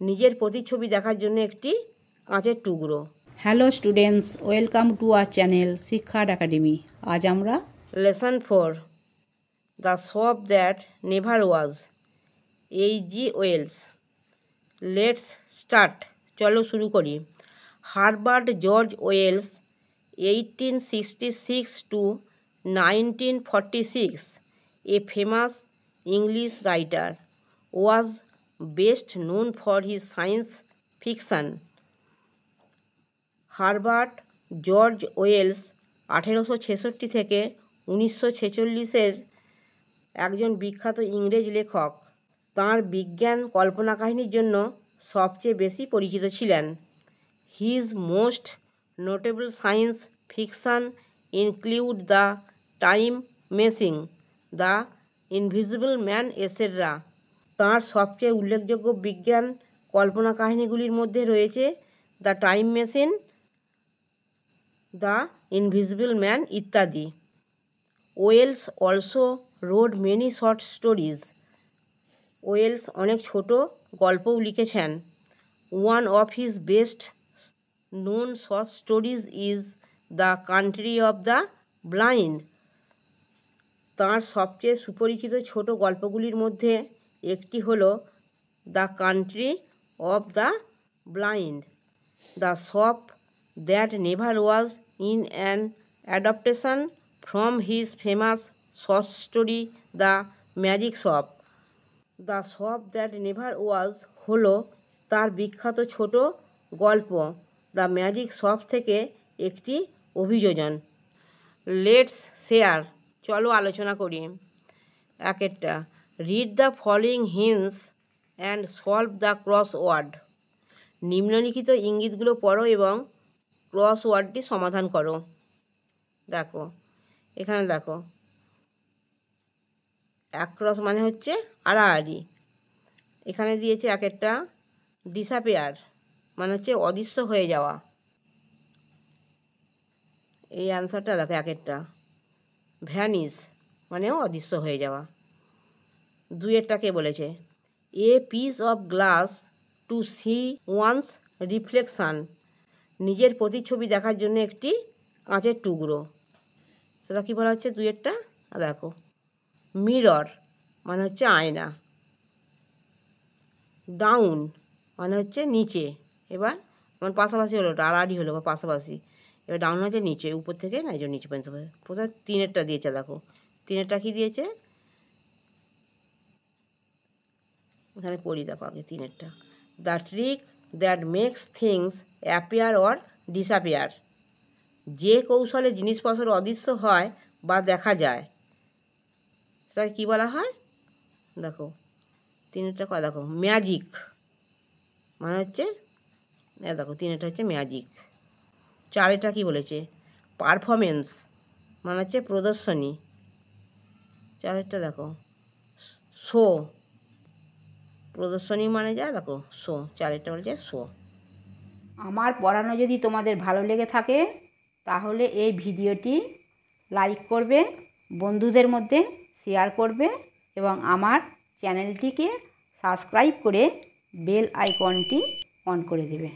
নিজের প্রতিচ্ছবি দেখার জন্য একটি কাঁচের টুকরো। Hello students, welcome to our channel শিক্ষার একাডেমি। আজ আমরা lesson 4 the shop that never was, H G. Wells. Let's start, চলো শুরু করি। Herbert George Wells 1866 to 1946, a famous English writer, was best known for his science fiction. Herbert George Wells 1866 থেকে 1946-এর একজন বিখ্যাত ইংরেজ লেখক। তাঁর বিজ্ঞান কল্পনা কাহিনীর জন্য সবচেয়ে বেশি পরিচিত ছিলেন। His most notable science fiction include The Time Machine, The Invisible Man, etc. তাঁর সবচেয়ে উল্লেখযোগ্য বিজ্ঞান কল্পনা কাহিনীগুলির মধ্যে রয়েছে the time machine, the invisible man ইত্যাদি। Wells also wrote many short stories. Wells অনেক ছোট গল্পও লিখেছেন। One of his best known short stories is The Country of the Blind. তাঁর সবচেয়ে সুপরিচিত ছোট গল্পগুলির মধ্যে একটি হল the country of the blind. The shop that never was in an adaptation from his famous short story the magic shop. The shop that never ওয়াজ হল তার বিখ্যাত ছোট গল্প দ্য ম্যাজিক শপ থেকে একটি অভিযোজন। লেটস শেয়ার, চলো আলোচনা করি। একটা, read the following hints and solve the crossword. নিম্নলিখিত ইঙ্গিতগুলো পড়ো এবং ক্রসওয়ার্ডটি সমাধান করো। দেখো, এখানে দেখো, অ্যাক্রস মানে হচ্ছে আড়াআড়ি। এখানে দিয়েছে একটা ডিসঅ্যাপিয়ার মানে হচ্ছে অদৃশ্য হয়ে যাওয়া। এই অ্যান্সারটা দেখো, একটা ভ্যানিস মানেও অদৃশ্য হয়ে যাওয়া। দুইয়েরটাকে বলেছে a piece of glass to see one's reflection, নিজের প্রতিচ্ছবি দেখার জন্য একটি কাঁচের টুকরো। সেটা কী বলা হচ্ছে দুইয়েরটা দেখো, মিরর মানে হচ্ছে আয়না। ডাউন মানে হচ্ছে নিচে। এবার আমার পাশাপাশি হলো, ওটা আড়াআড়ি হলো বা পাশাপাশি। এবার ডাউন হচ্ছে নিচে, উপর থেকে না, এই জন্য নিচে পর্যন্ত। কোথায় তিনেরটা দিয়েছে দেখো, তিনেরটা কী দিয়েছে এখানে পড়ি দেখো আগে তিনেরটা। The trick that makes things appear or disappear, যে কৌশলে জিনিসপত্র অদৃশ্য হয় বা দেখা যায় সেটাকে কী বলা হয় দেখো, তিনেরটা কয় দেখো, ম্যাজিক মানে হচ্ছে দেখো, তিনেরটা হচ্ছে ম্যাজিক। চারেরটা কী বলেছে, পারফরমেন্স মানে হচ্ছে প্রদর্শনী। চারেরটা দেখো, শো, প্রদর্শনী মানে যা দেখো শো, চারেরটা বলছে শো। আমার পড়ানো যদি তোমাদের ভালো লেগে থাকে তাহলে এই ভিডিওটি লাইক করবে, বন্ধুদের মধ্যে শেয়ার করবে এবং আমার চ্যানেলটিকে সাবস্ক্রাইব করে বেল আইকনটি অন করে দেবে।